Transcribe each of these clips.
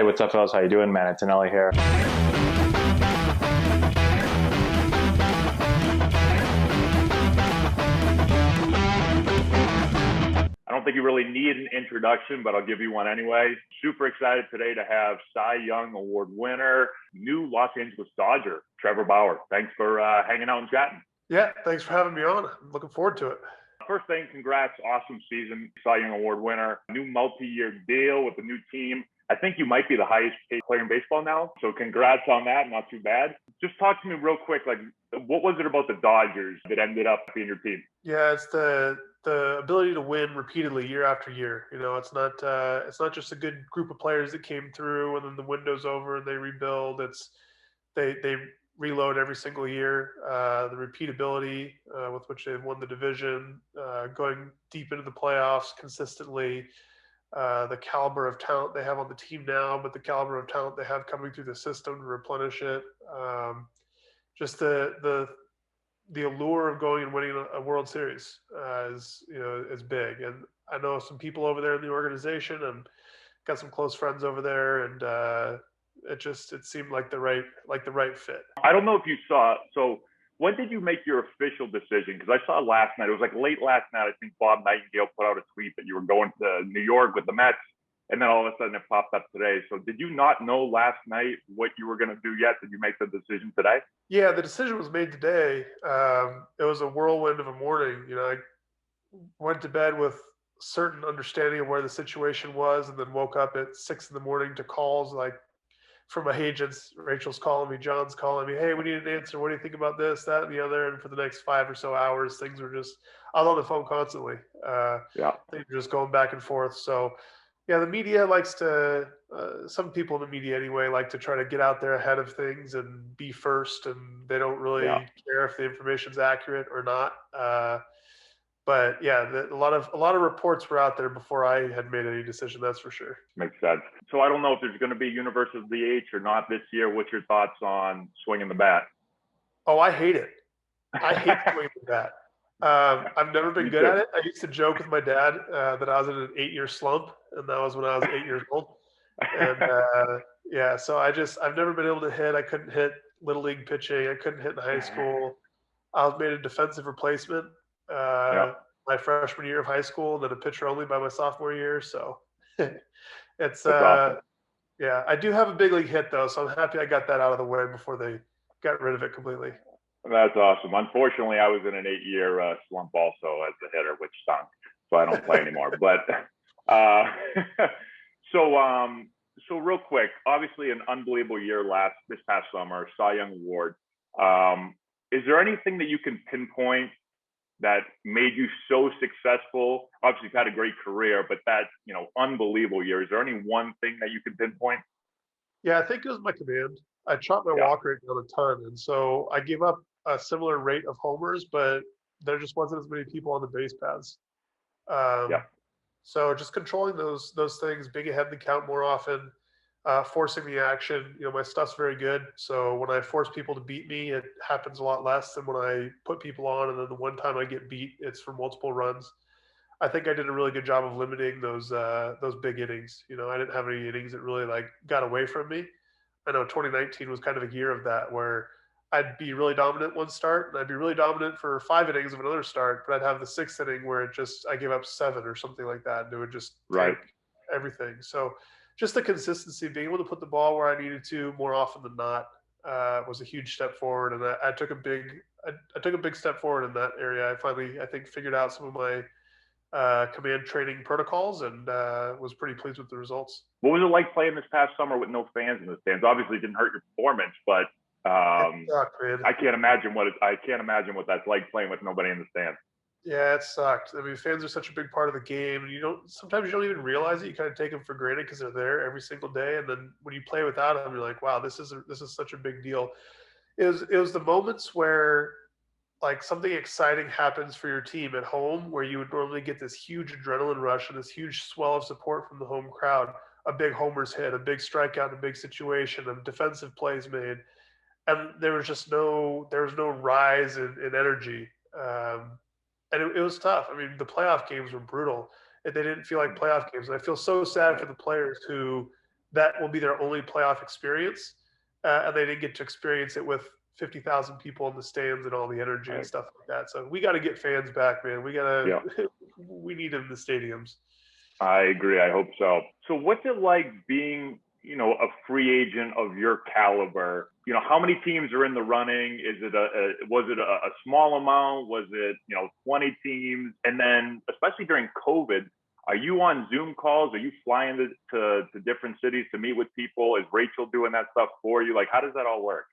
Hey, what's up, fellas? How you doing, man? It's Anelli here. I don't think you really need an introduction, but I'll give you one anyway. Super excited today to have Cy Young Award winner, new Los Angeles Dodger, Trevor Bauer. Thanks for hanging out and chatting. Yeah, thanks for having me on. I'm looking forward to it. First thing, congrats. Awesome season. Cy Young Award winner. New multi-year deal with a new team. I think you might be the highest paid player in baseball now. So congrats on that. Not too bad. Just talk to me real quick. Like, what was it about the Dodgers that ended up being your team? Yeah, it's the ability to win repeatedly year after year. You know, it's not just a good group of players that came through and then the window's over and they rebuild. It's they reload every single year. The repeatability with which they've won the division, going deep into the playoffs consistently. The caliber of talent they have on the team now, but the caliber of talent they have coming through the system to replenish it. Just the allure of going and winning a World Series is big. And I know some people over there in the organization and got some close friends over there, and it seemed like the right fit. I don't know if you saw. So when did you make your official decision? Because I saw last night. It was like late last night. I think Bob Nightingale put out a tweet that you were going to New York with the Mets, and then all of a sudden it popped up today. So did you not know last night what you were going to do yet? Did you make the decision today? Yeah, the decision was made today. It was a whirlwind of a morning. You know, I went to bed with certain understanding of where the situation was, and then woke up at 6 a.m. to calls like from my agents. Rachel's calling me, John's calling me. Hey, we need an answer. What do you think about this, that, and the other? And for the next 5 or so hours, things were just, I was on the phone constantly. Things were just going back and forth. So, yeah, the media likes to, some people in the media anyway, like to try to get out there ahead of things and be first, and they don't really care if the information's accurate or not. But yeah, a lot of reports were out there before I had made any decision. That's for sure. Makes sense. So I don't know if there's going to be universal DH or not this year. What's your thoughts on swinging the bat? Oh, I hate it. I hate swinging the bat. I've never been good at it. I used to joke with my dad that I was in an 8-year slump, and that was when I was 8 years old. And so I've never been able to hit. I couldn't hit little league pitching. I couldn't hit in high school. I was made a defensive replacement my freshman year of high school, and then a pitcher only by my sophomore year. So it's awesome. I do have a big league hit though, so I'm happy I got that out of the way before they got rid of it completely. That's awesome. Unfortunately, I was in an 8-year slump also as a hitter, which stunk. So I don't play anymore. But so real quick, obviously an unbelievable year this past summer, Cy Young Award. Is there anything that you can pinpoint that made you so successful? Obviously, you've had a great career, but that, unbelievable year. Is there any one thing that you can pinpoint? Yeah, I think it was my command. I chopped my walk rate down a ton, and so I gave up a similar rate of homers, but there just wasn't as many people on the base paths. So just controlling those things, being ahead in the count more often, forcing the action. My stuff's very good, so when I force people to beat me, it happens a lot less than when I put people on, and then the one time I get beat, it's for multiple runs. I think I did a really good job of limiting those big innings. I didn't have any innings that really got away from me. I know 2019 was kind of a year of that, where I'd be really dominant one start, and I'd be really dominant for 5 innings of another start, but I'd have the 6th inning where I gave up 7 or something like that, and it would just take everything. So just the consistency, being able to put the ball where I needed to more often than not, was a huge step forward, and I took a big step forward in that area. I finally, I think, figured out some of my command training protocols, and was pretty pleased with the results. What was it like playing this past summer with no fans in the stands? Obviously, it didn't hurt your performance, but it sucked, man. I can't imagine what that's like playing with nobody in the stands. Yeah, it sucked. I mean, fans are such a big part of the game, and sometimes you don't even realize it. You kind of take them for granted because they're there every single day, and then when you play without them, you're like, wow, this is such a big deal. It was the moments where something exciting happens for your team at home, where you would normally get this huge adrenaline rush and this huge swell of support from the home crowd, a big homers hit, a big strikeout, a big situation, a defensive plays made, and there was no rise in energy, and it was tough. I mean, the playoff games were brutal. They didn't feel like playoff games, and I feel so sad for the players who that will be their only playoff experience, and they didn't get to experience it with 50,000 people in the stands and all the energy and Right. stuff like that. So we got to get fans back, man. We gotta, Yeah. we need them in the stadiums. I agree. I hope so. So what's it like being, a free agent of your caliber? How many teams are in the running? Is it was it a small amount? Was it, 20 teams? And then especially during COVID, are you on Zoom calls? Are you flying to different cities to meet with people? Is Rachel doing that stuff for you? Like, how does that all work?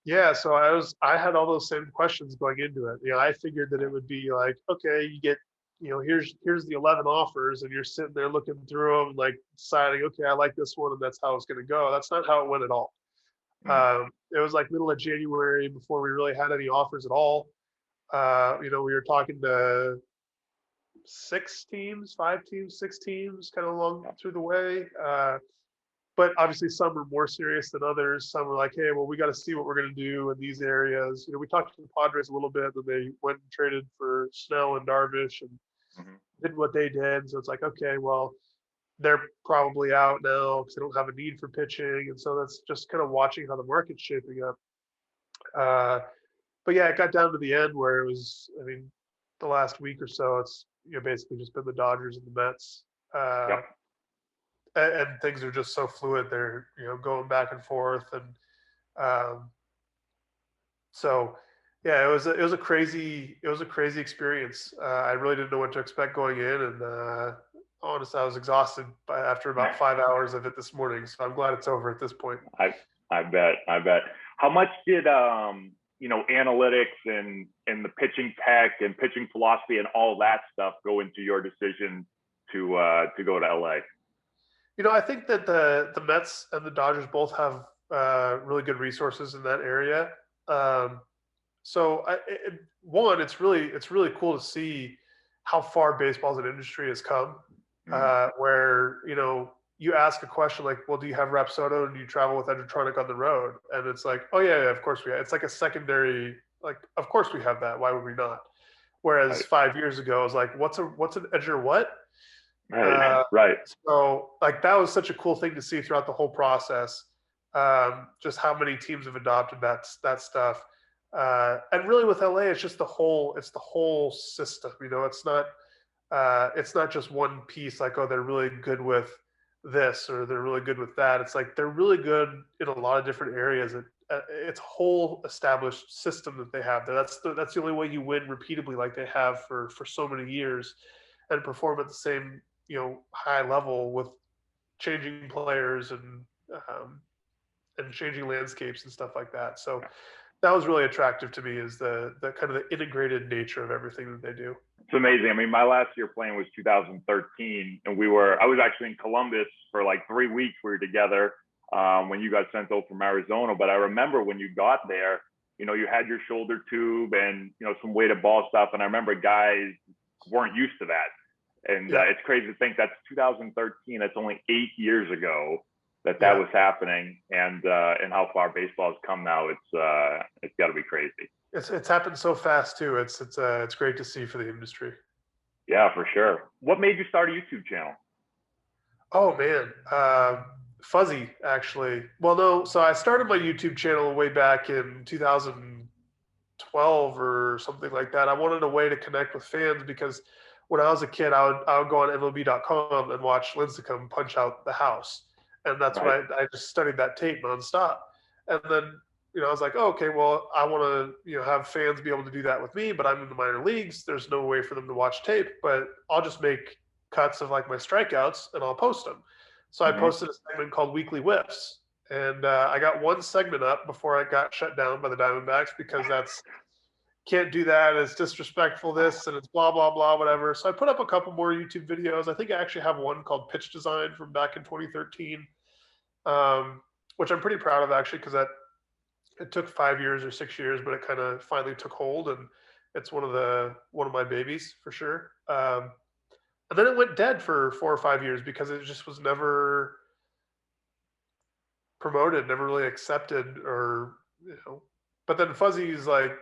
Yeah, so I had all those same questions going into it. I figured that it would be like, okay, you get, here's the 11 offers, and you're sitting there looking through them, like deciding, okay, I like this one, and that's how it's going to go. That's not how it went at all. Mm, It was like middle of January before we really had any offers at all. We were talking to 6 teams, 5 teams, 6 teams, kind of along yeah. through the way. But obviously some are more serious than others. Some were like, hey, well, we got to see what we're going to do in these areas. We talked to the Padres a little bit, and they went and traded for Snell and Darvish and Mhm. did what they did. So it's like, okay, well, they're probably out now because they don't have a need for pitching. And so that's just kind of watching how the market's shaping up. But yeah, it got down to the end where it was, the last week or so, it's basically just been the Dodgers and the Mets. Yep. And things are just so fluid. They're going back and forth, and um, so yeah, it was a crazy experience. I really didn't know what to expect going in, and honestly, I was exhausted after about 5 hours of it this morning. So I'm glad it's over at this point. I bet. How much did analytics and the pitching tech and pitching philosophy and all that stuff go into your decision to go to LA? I think that the Mets and the Dodgers both have really good resources in that area. So one, it's really cool to see how far baseball as an industry has come. Where you ask a question like, well, do you have Rapsodo and do you travel with Edgertronic on the road? And it's like, oh yeah, of course we have. It's like a secondary, like, of course we have that. Why would we not? Whereas Right. 5 years ago, it was like, what's an Edger what? Right. So like that was such a cool thing to see throughout the whole process. Just how many teams have adopted that stuff. And really with LA, it's just the whole system. It's not just one piece like, oh, they're really good with this or they're really good with that. It's like they're really good in a lot of different areas. It's a whole established system that they have there. That's the only way you win repeatedly like they have for so many years and perform at the same high level with changing players and changing landscapes and stuff like that. So that was really attractive to me, is the kind of the integrated nature of everything that they do. It's amazing. I mean, my last year playing was 2013, and I was actually in Columbus for like 3 weeks. We were together when you got sent over from Arizona. But I remember when you got there, you had your shoulder tube and, some weighted ball stuff. And I remember guys weren't used to that. And it's crazy to think that's 2013. That's only 8 years ago that was happening, and how far baseball has come now. It's got to be crazy. It's happened so fast too. It's great to see for the industry. Yeah, for sure. What made you start a YouTube channel? Oh man, Fuzzy actually. Well, no. So I started my YouTube channel way back in 2012 or something like that. I wanted a way to connect with fans because when I was a kid, I would go on MLB.com and watch Lincecum punch out the house, and that's Right. what I just studied that tape nonstop. And then I was like, oh, okay, well, I want to have fans be able to do that with me, but I'm in the minor leagues. There's no way for them to watch tape, but I'll just make cuts of like my strikeouts and I'll post them. So I posted a segment called Weekly Whiffs, and I got one segment up before I got shut down by the Diamondbacks because can't do that. It's disrespectful, this, and it's blah, blah, blah, whatever. So I put up a couple more YouTube videos. I think I actually have one called Pitch Design from back in 2013, which I'm pretty proud of actually, because it took 5 years or 6 years, but it kind of finally took hold, and it's one of my babies for sure. And then it went dead for 4 or 5 years because it just was never promoted, never really accepted, or But then Fuzzy's like,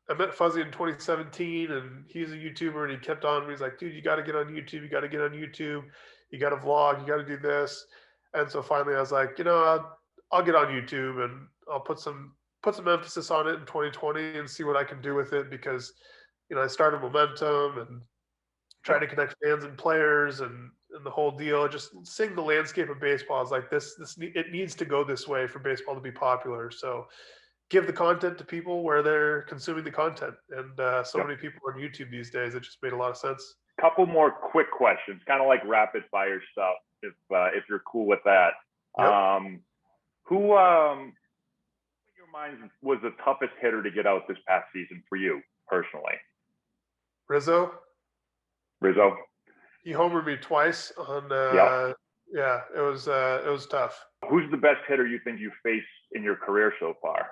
I met Fuzzy in 2017, and he's a YouTuber, and he kept on me. He's like, dude, you got to get on YouTube. You got to get on YouTube. You got to vlog. You got to do this. And so finally I was like, I'll get on YouTube and I'll put some emphasis on it in 2020 and see what I can do with it, because I started momentum and trying to connect fans and players and the whole deal. Just seeing the landscape of baseball is like it needs to go this way for baseball to be popular. So give the content to people where they're consuming the content. And so many people on YouTube these days, it just made a lot of sense. Couple more quick questions, kind of like rapid fire stuff, if you're cool with that. Yep. Who in your mind was the toughest hitter to get out this past season for you personally? Rizzo. He homered me twice on. Yeah, it was tough. Who's the best hitter you think you faced in your career so far?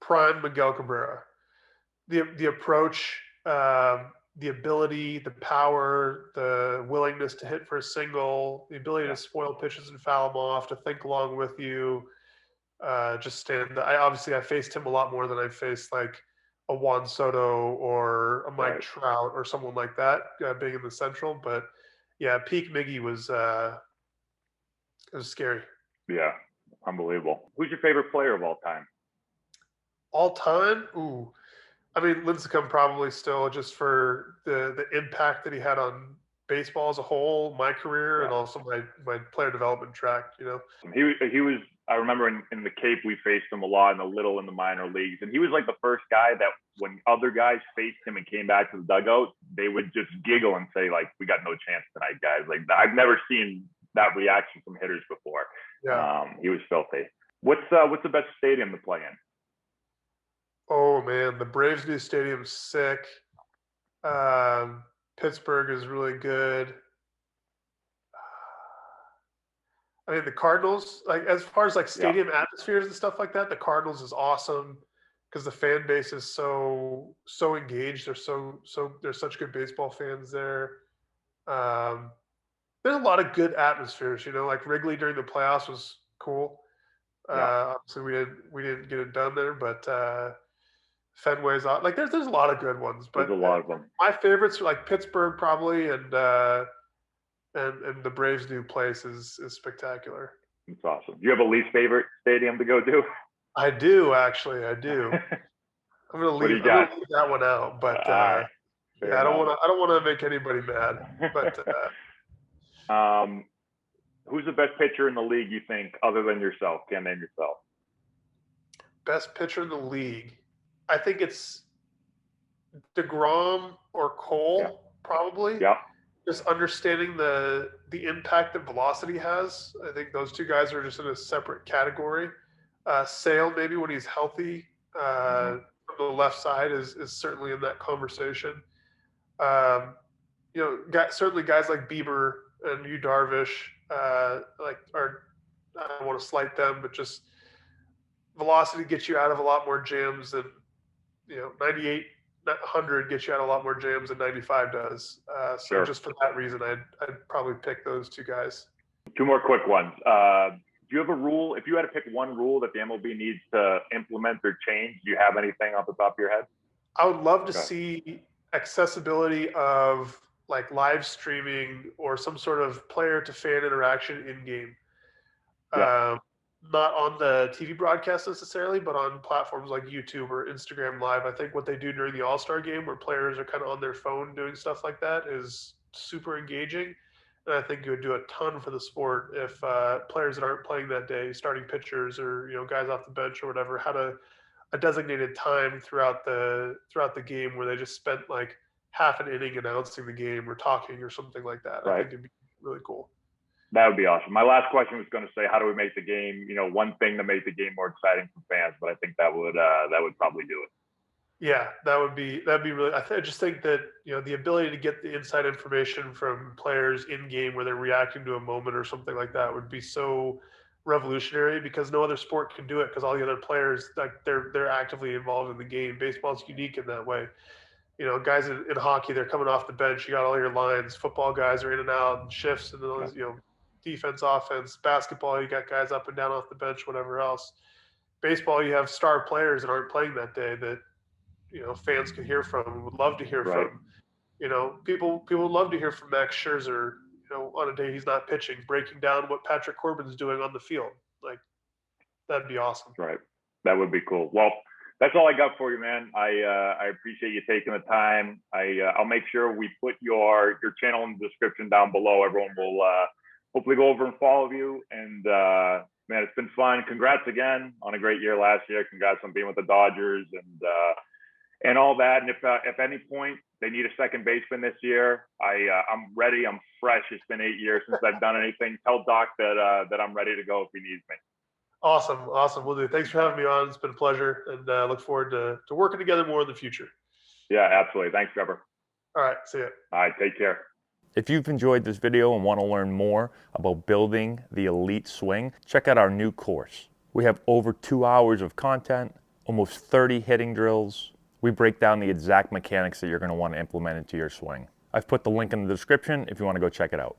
Prime Miguel Cabrera. The approach, the ability, the power, the willingness to hit for a single, the ability to spoil pitches and foul them off, to think along with you. Just stand. I faced him a lot more than I faced like a Juan Soto or a Mike Trout or someone like that, being in the Central. But yeah, peak Miggy was it was scary. Yeah, unbelievable. Who's your favorite player of all time? All time? Ooh, I mean, Lincecum probably still, just for the impact that he had on baseball as a whole, my career, and also my player development track. He was. I remember in the Cape we faced him a lot in the minor leagues, and he was like the first guy that when other guys faced him and came back to the dugout, they would just giggle and say like, "We got no chance tonight, guys." Like, I've never seen that reaction from hitters before. Yeah. He was filthy. What's the best stadium to play in? Oh man, the Braves' new stadium's sick. Pittsburgh is really good. I mean, the Cardinals, like as far as like stadium atmospheres and stuff like that, the Cardinals is awesome because the fan base is so engaged. There's such good baseball fans there. There's a lot of good atmospheres. Like Wrigley during the playoffs was cool. Obviously, we didn't get it done there, but Fenway's like there's a lot of good ones. But there's a lot of them. My favorites are like Pittsburgh probably, and the Braves' new place is spectacular. It's awesome. Do you have a least favorite stadium to go to? I do, actually. I do. I'm gonna leave that one out, but I don't want to make anybody mad. But who's the best pitcher in the league, you think, other than yourself? Can't name yourself. Best pitcher in the league, I think it's DeGrom or Cole, probably. Yeah. Just understanding the impact that velocity has. I think those two guys are just in a separate category. Sale, maybe when he's healthy, from the left side is certainly in that conversation. Certainly guys like Bieber and Yu Darvish, I don't want to slight them, but just velocity gets you out of a lot more jams than 98. 100 gets you out a lot more jams than 95 does. So just for that reason, I'd probably pick those two guys. Two more quick ones. Do you have a rule? If you had to pick one rule that the MLB needs to implement or change, do you have anything off the top of your head? I would love to see accessibility of like live streaming or some sort of player to fan interaction in game. Not on the TV broadcast necessarily, but on platforms like YouTube or Instagram Live. I think what they do during the All-Star game, where players are kind of on their phone doing stuff like that, is super engaging. And I think it would do a ton for the sport if players that aren't playing that day, starting pitchers or guys off the bench or whatever, had a designated time throughout the game where they just spent like half an inning announcing the game or talking or something like that. I think it'd be really cool. That would be awesome. My last question was going to say, how do we make the game, one thing to make the game more exciting for fans? But I think that would probably do it. Yeah, that'd be really. I just think that the ability to get the inside information from players in game where they're reacting to a moment or something like that would be so revolutionary, because no other sport can do it, because all the other players, like they're actively involved in the game. Baseball's unique in that way. Guys in hockey, they're coming off the bench. You got all your lines. Football guys are in and out and shifts and those, defense, offense. Basketball, you got guys up and down off the bench, whatever else. Baseball, you have star players that aren't playing that day that fans can hear from and would love to hear from. People would love to hear from Max Scherzer on a day he's not pitching, breaking down what Patrick Corbin's doing on the field. Like, that'd be awesome. Right. That would be cool. Well, that's all I got for you, man. I appreciate you taking the time. I'll make sure we put your channel in the description down below. Everyone will hopefully go over and follow you. And man, it's been fun. Congrats again on a great year last year. Congrats on being with the Dodgers and all that. And if at any point they need a second baseman this year, I'm ready. I'm fresh. It's been 8 years since I've done anything. Tell Doc that I'm ready to go if he needs me. Awesome. Will do. Thanks for having me on. It's been a pleasure, and look forward to working together more in the future. Yeah, absolutely. Thanks, Trevor. All right. See ya. All right. Take care. If you've enjoyed this video and want to learn more about building the elite swing, check out our new course. We have over 2 hours of content, almost 30 hitting drills. We break down the exact mechanics that you're going to want to implement into your swing. I've put the link in the description if you want to go check it out.